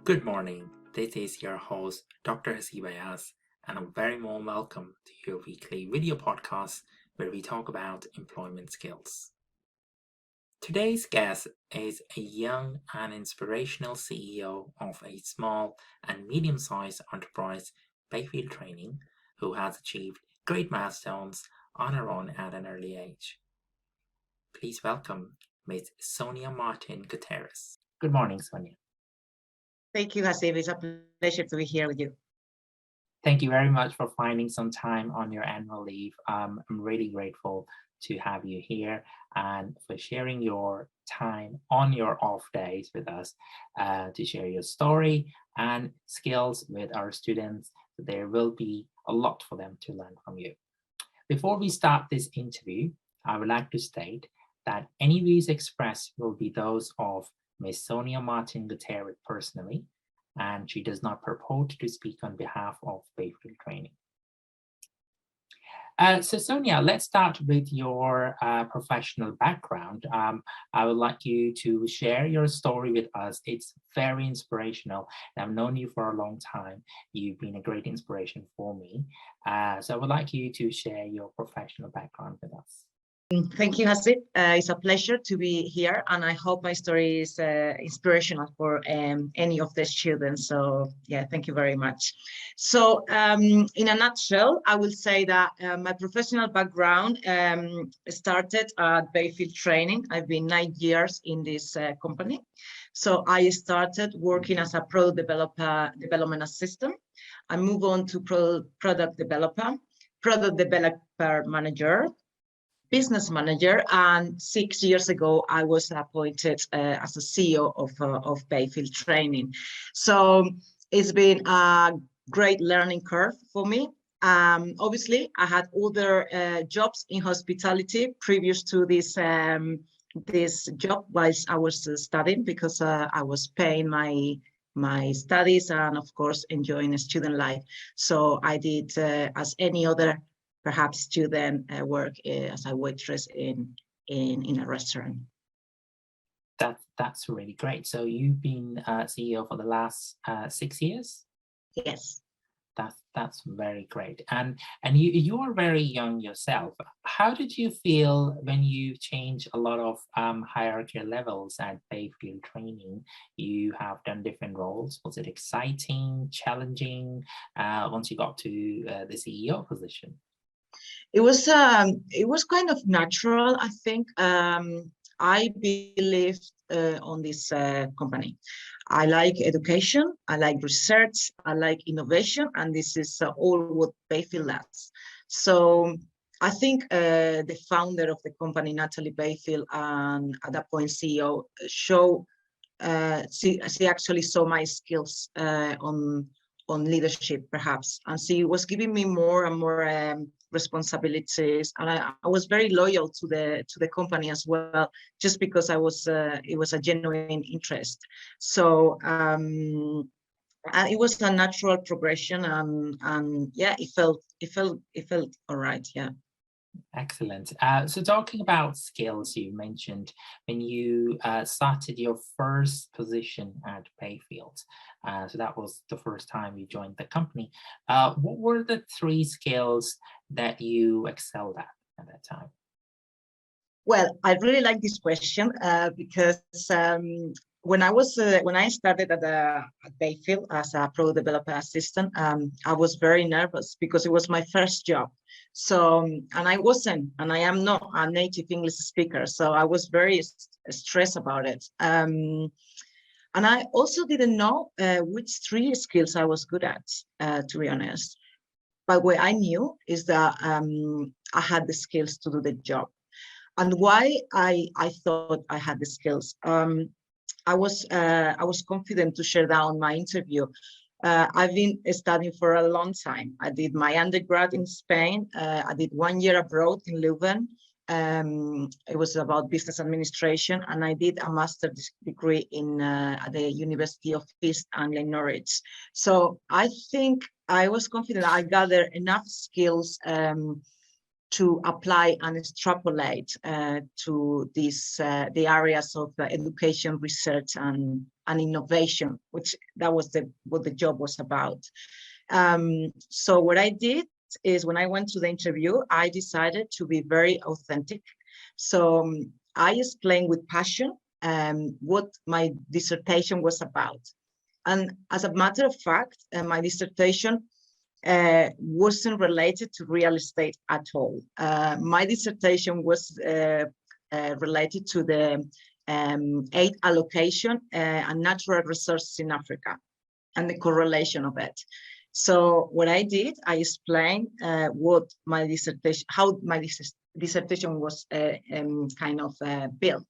Good morning. This is your host, Dr. Haseeb Ayaz, and a very warm welcome to your weekly video podcast where we talk about employment skills. Today's guest is a young and inspirational CEO of a small and medium-sized enterprise, Bayfield Training, who has achieved great milestones on her own at an early age. Please welcome Ms. Sonia Martin Gutierrez. Good morning, Sonia. Thank you, Haseeb. It's a pleasure to be here with you. Thank you very much for finding some time on your annual leave. I'm really grateful to have you here and for sharing your time on your off days with us to share your story and skills with our students. There will be a lot for them to learn from you. Before we start this interview, I would like to state that any views expressed will be those of Ms. Sonia Martin Gutierrez personally, and she does not purport to speak on behalf of Bayfield Training. So Sonia, let's start with your professional background. I would like you to share your story with us. It's very inspirational. I've known you for a long time. You've been a great inspiration for me. So I would like you to share your professional background with us. Thank you, Haseeb. It's a pleasure to be here, and I hope my story is inspirational for any of the students. So, yeah, thank you very much. So, in a nutshell, I will say that my professional background started at Bayfield Training. I've been 9 years in this company. So, I started working as a development assistant. I moved on to product developer manager, business manager, and 6 years ago I was appointed as a CEO of Bayfield Training. So it's been a great learning curve for me. Obviously, I had other jobs in hospitality previous to this job whilst I was studying, because I was paying my studies and, of course, enjoying student life. So I did, as any other perhaps student, work as a waitress in a restaurant. That's really great. So you've been CEO for the last 6 years? Yes. That's very great. And you are very young yourself. How did you feel when you changed a lot of hierarchical levels at Bayfield Training? You have done different roles. Was it exciting, challenging once you got to the CEO position? It was kind of natural, I think. I believed on this company. I like education, I like research, I like innovation, and this is all what Bayfield does. So I think the founder of the company, Natalie Bayfield, and at that point CEO, she actually saw my skills on leadership, perhaps, and she was giving me more and more responsibilities, and I was very loyal to the company as well, just because it was a genuine interest. So it was a natural progression, and yeah, it felt all right. Yeah. Excellent. So talking about skills, you mentioned when you started your first position at Bayfield. So that was the first time you joined the company. What were the 3 skills that you excelled at that time? Well, I really like this question because when I started at Bayfield as a product developer assistant, I was very nervous because it was my first job. So, and I am not a native English speaker, so I was very stressed about it. And I also didn't know which 3 skills I was good at, to be honest. But what I knew is that I had the skills to do the job. And why I thought I had the skills. I was confident to share that on my interview. I've been studying for a long time. I did my undergrad in Spain. I did 1 year abroad in Leuven. It was about business administration, and I did a master's degree at the University of East Anglia Norwich. So I think I was confident I gathered enough skills to apply and extrapolate to these the areas of education, research, and innovation, which that was what the job was about. So what I did is, when I went to the interview, I decided to be very authentic. So I explained with passion what my dissertation was about. And as a matter of fact, my dissertation wasn't related to real estate at all. My dissertation was related to the aid allocation and natural resources in Africa and the correlation of it. So what I did, I explained what my dissertation, how my dissertation was kind of built.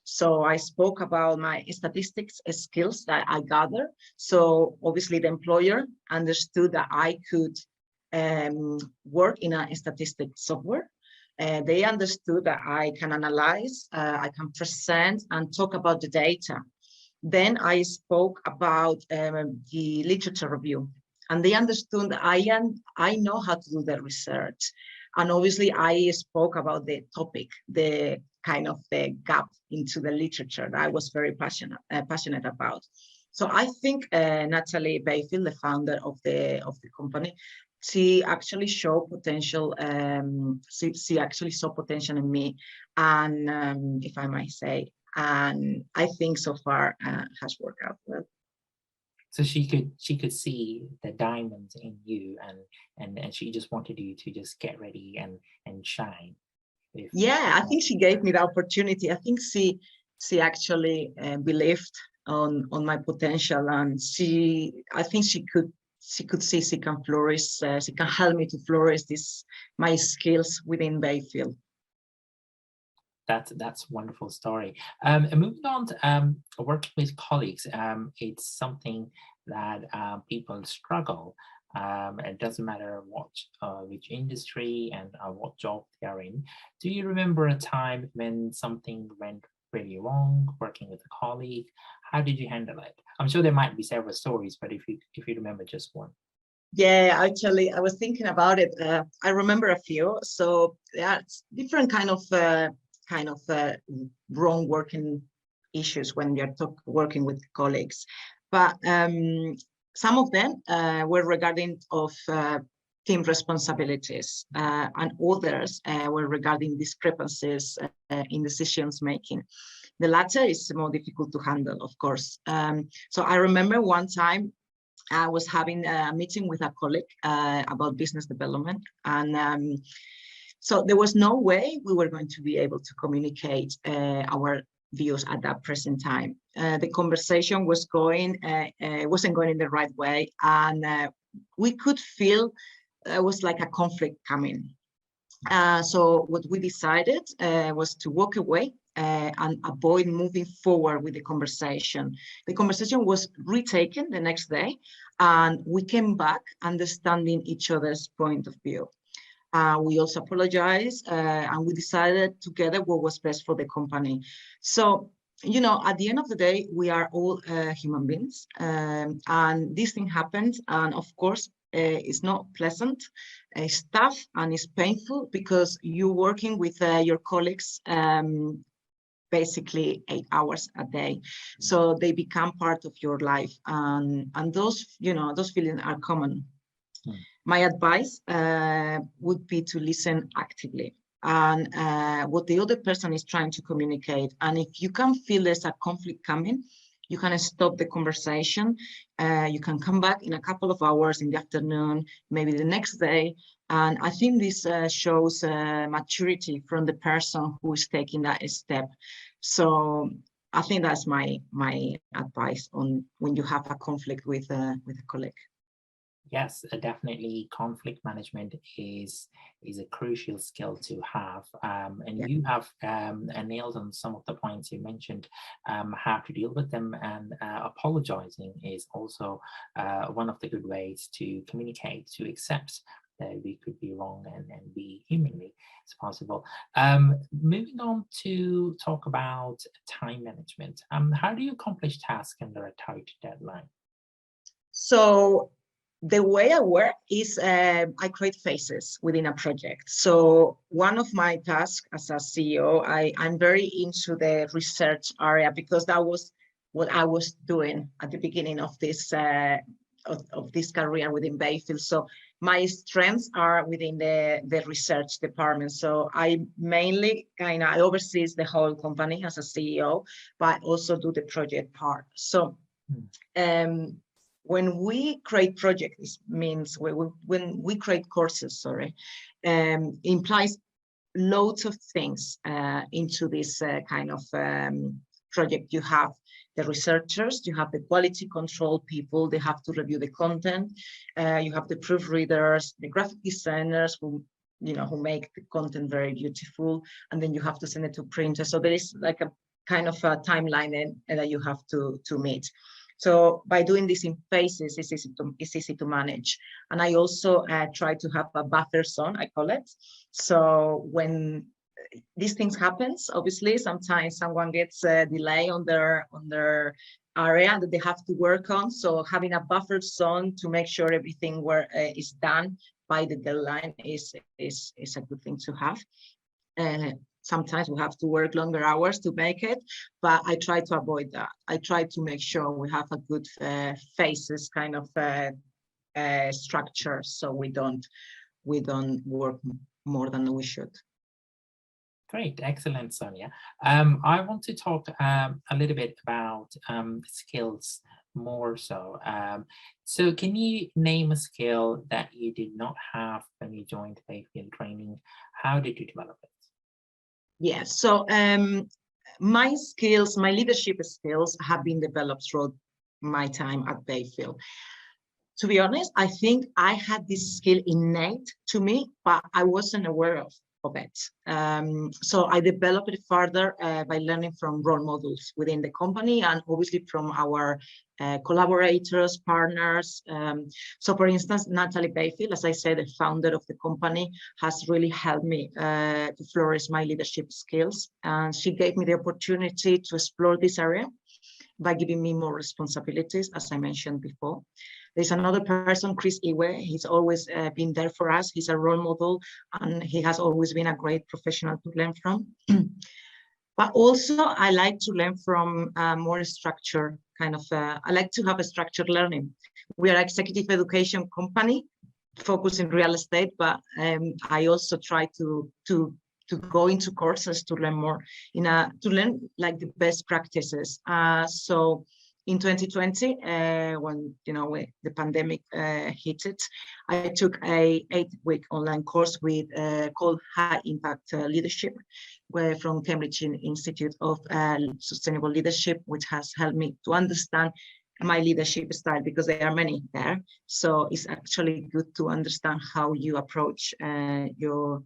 So I spoke about my statistics skills that I gathered. So obviously the employer understood that I could work in a statistics software. They understood that I can analyze, I can present and talk about the data. Then I spoke about the literature review, and they understood that I know how to do the research. And obviously I spoke about the topic, the kind of the gap into the literature that I was very passionate about. So I think Natalie Bayfield, the founder of the company, she actually showed potential. She actually saw potential in me, and if I might say, and I think so far has worked out well. So she could see the diamonds in you, and she just wanted you to just get ready and shine. Yeah, I think she gave me the opportunity. I think she actually believed on my potential, and I think she could see she can flourish. She can help me to flourish my skills within Bayfield. That's a wonderful story. And moving on to working with colleagues, it's something that people struggle. It doesn't matter which industry and what job they are in. Do you remember a time when something went really wrong working with a colleague? How did you handle it? I'm sure there might be several stories, but if you remember just one. Yeah, actually, I was thinking about it. I remember a few. So yeah, it's different kind of wrong working issues when you're working with colleagues, but some of them were regarding of team responsibilities, and others were regarding discrepancies in decisions making. The latter is more difficult to handle, of course. So I remember one time I was having a meeting with a colleague about business development, and so there was no way we were going to be able to communicate our views at that present time. The conversation wasn't going in the right way, and we could feel it was like a conflict coming. So what we decided was to walk away and avoid moving forward with the conversation. The conversation was retaken the next day, and we came back understanding each other's point of view. We also apologized, and we decided together what was best for the company. So, you know, at the end of the day, we are all human beings, and this thing happens. And of course, it's not pleasant, it's tough, and it's painful because you're working with your colleagues basically 8 hours a day. So they become part of your life, and those, you know, those feelings are common. My advice would be to listen actively and what the other person is trying to communicate. And if you can feel there's a conflict coming, you can stop the conversation. You can come back in a couple of hours in the afternoon, maybe the next day. And I think this shows maturity from the person who is taking that step. So I think that's my advice on when you have a conflict with a colleague. Yes, definitely. Conflict management is a crucial skill to have, and Yeah. you have nailed on some of the points you mentioned. How to deal with them, and apologizing is also one of the good ways to communicate, to accept that we could be wrong and be humanly as possible. Moving on to talk about time management. How do you accomplish tasks under a tight deadline? So the way I work is I create phases within a project. So one of my tasks as a CEO, I'm very into the research area because that was what I was doing at the beginning of this career within Bayfield. So my strengths are within the research department. So I mainly I oversee the whole company as a CEO, but I also do the project part. So when we create projects, this means when we create courses, implies loads of things into this kind of project. You have the researchers, you have the quality control people, they have to review the content, you have the proofreaders, the graphic designers who make the content very beautiful, and then you have to send it to printers. So there is like a kind of a timeline that you have to meet. So by doing this in phases, it's easy to manage. And I also try to have a buffer zone, I call it. So when these things happens, obviously, sometimes someone gets a delay on their area that they have to work on. So having a buffer zone to make sure everything is done by the deadline is a good thing to have. Sometimes we have to work longer hours to make it, but I try to avoid that. I try to make sure we have a good phases kind of structure, so we don't work more than we should. Great, excellent, Sonia. I want to talk a little bit about skills more so. So can you name a skill that you did not have when you joined Bayfield training? How did you develop it? Yes, so my leadership skills have been developed throughout my time at Bayfield. To be honest, I think I had this skill innate to me, but I wasn't aware of it. So I developed it further by learning from role models within the company and obviously from our collaborators, partners. So for instance, Natalie Bayfield, as I said, the founder of the company, has really helped me to flourish my leadership skills. And she gave me the opportunity to explore this area by giving me more responsibilities, as I mentioned before. There's another person, Chris Iwe. He's always been there for us. He's a role model, and he has always been a great professional to learn from. But also, I like to learn from more structured kind of, I like to have a structured learning. We are an executive education company focused in real estate, but I also try to go into courses to learn more, to learn like the best practices. So in 2020, when the pandemic hit it, I took a 8-week online course called High Impact Leadership, from Cambridge Institute of Sustainable Leadership, which has helped me to understand my leadership style, because there are many there. So it's actually good to understand how you approach your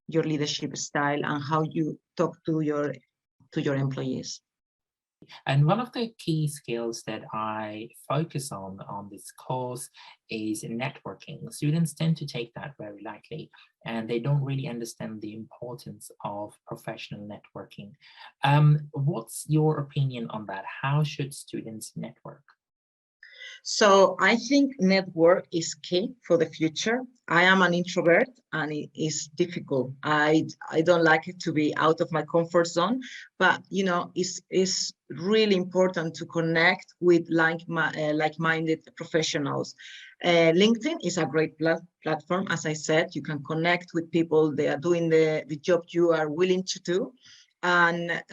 leadership style and how you talk to your employees. And one of the key skills that I focus on this course is networking. Students tend to take that very lightly, and they don't really understand the importance of professional networking. What's your opinion on that? How should students network? So I think network is key for the future. I am an introvert and it is difficult. I don't like it to be out of my comfort zone, but it's really important to connect with like-minded professionals. LinkedIn is a great platform. As I said, you can connect with people. They are doing the job you are willing to do. And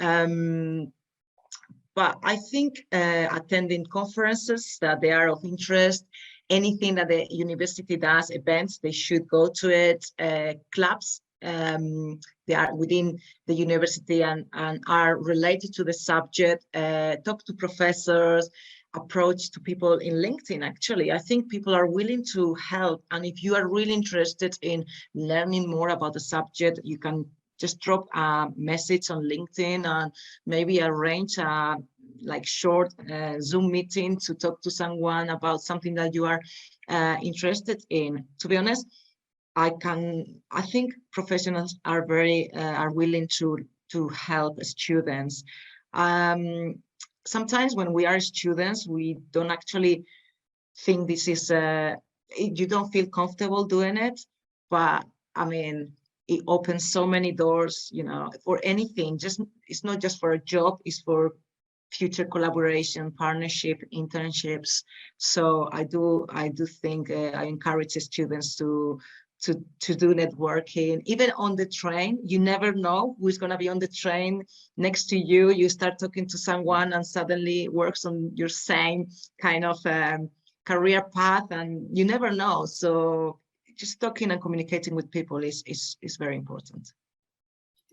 but I think attending conferences that they are of interest, anything that the university does, events, they should go to it. Clubs, they are within the university and are related to the subject. Talk to professors, approach to people in LinkedIn. Actually, I think people are willing to help. And if you are really interested in learning more about the subject, you can just drop a message on LinkedIn and maybe arrange a short Zoom meeting to talk to someone about something that you are interested in. To be honest, I think professionals are are willing to help students. Sometimes when we are students, we don't actually think this is you don't feel comfortable doing it, but I mean, it opens so many doors, you know, for anything. Just it's not just for a job, it's for future collaboration, partnership, internships. So I do think I encourage the students to do networking. Even on the train, you never know who's going to be on the train next to you. You start talking to someone and suddenly works on your same kind of career path, and you never know. So just talking and communicating with people is very important.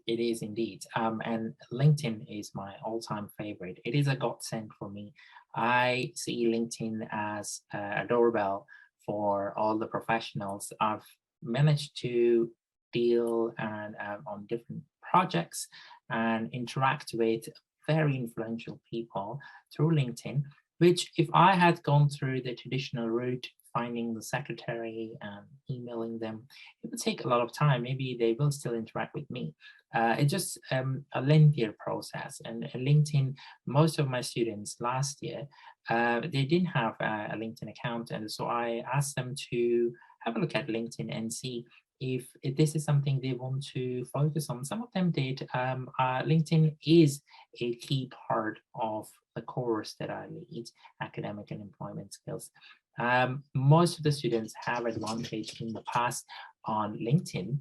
It is indeed. And LinkedIn is my all-time favorite. It is a godsend for me. I see LinkedIn as a doorbell for all the professionals. I've managed to deal and on different projects and interact with very influential people through LinkedIn, which if I had gone through the traditional route, finding the secretary and emailing them, it would take a lot of time. Maybe they will still interact with me. It's just a lengthier process. And LinkedIn, most of my students last year, they didn't have a LinkedIn account. And so I asked them to have a look at LinkedIn and see if this is something they want to focus on. Some of them did. LinkedIn is a key part of the course that I lead, academic and employment skills. Most of the students have advantage in the past on LinkedIn.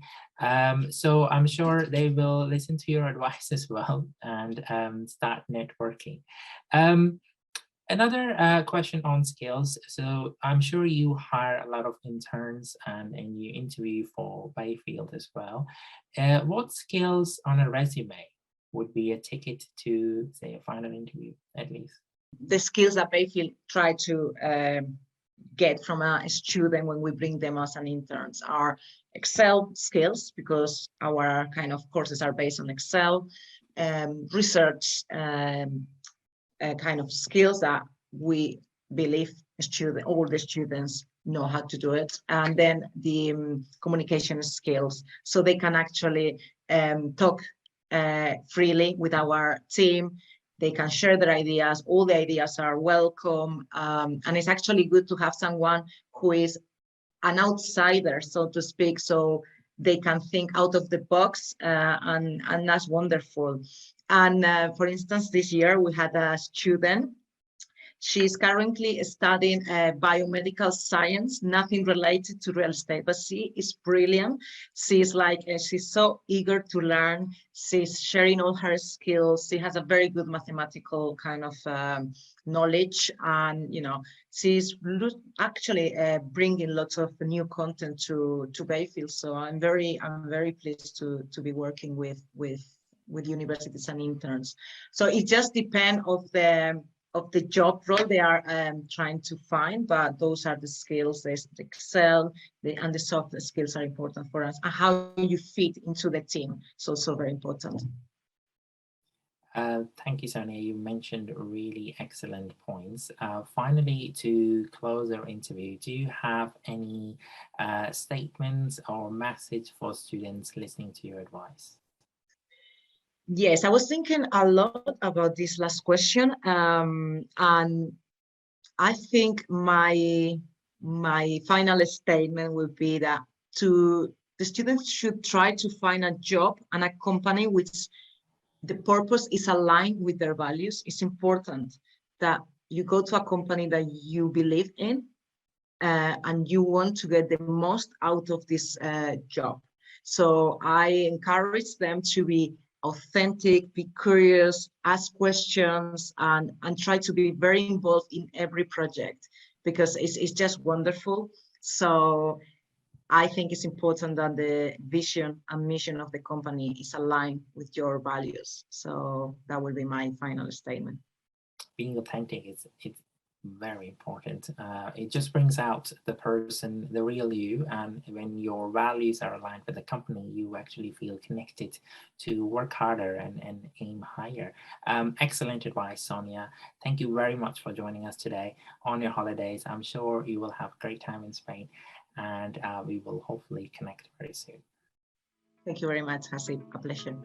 So I'm sure they will listen to your advice as well and start networking. Another question on skills. So I'm sure you hire a lot of interns and you interview for Bayfield as well. What skills on a resume would be a ticket to, say, a final interview, at least? The skills that Bayfield try to get from a student when we bring them as an interns are Excel skills, because our kind of courses are based on Excel, research kind of skills that we believe all the students know how to do it, and then the communication skills, so they can actually talk freely with our team. They can share their ideas. All the ideas are welcome. And it's actually good to have someone who is an outsider, so to speak, so they can think out of the box, and that's wonderful. And for instance, this year we had a student. She's currently studying biomedical science, nothing related to real estate, but she is brilliant. She's like, she's so eager to learn. She's sharing all her skills. She has a very good mathematical kind of knowledge, and you know, she's actually bringing lots of new content to Bayfield. So I'm very pleased to be working with universities and interns. So it just depends of the job role they are trying to find, but those are the skills. There's the Excel, and the soft skills are important for us, and how you fit into the team. So very important. Thank you, Sonia. You mentioned really excellent points. Finally, to close our interview, do you have any statements or message for students listening to your advice? Yes, I was thinking a lot about this last question, and I think my final statement would be that the students should try to find a job and a company which the purpose is aligned with their values. It's important that you go to a company that you believe in, and you want to get the most out of this job. So I encourage them to be authentic, be curious, ask questions, and try to be very involved in every project, because it's just wonderful. So I think it's important that the vision and mission of the company is aligned with your values. So that will be my final statement. Being authentic is very important. It just brings out the person, the real you, and when your values are aligned with the company, you actually feel connected to work harder and aim higher. Excellent advice, Sonia. Thank you very much for joining us today on your holidays. I'm sure you will have a great time in Spain, and we will hopefully connect very soon. Thank you very much, Haseeb. A pleasure.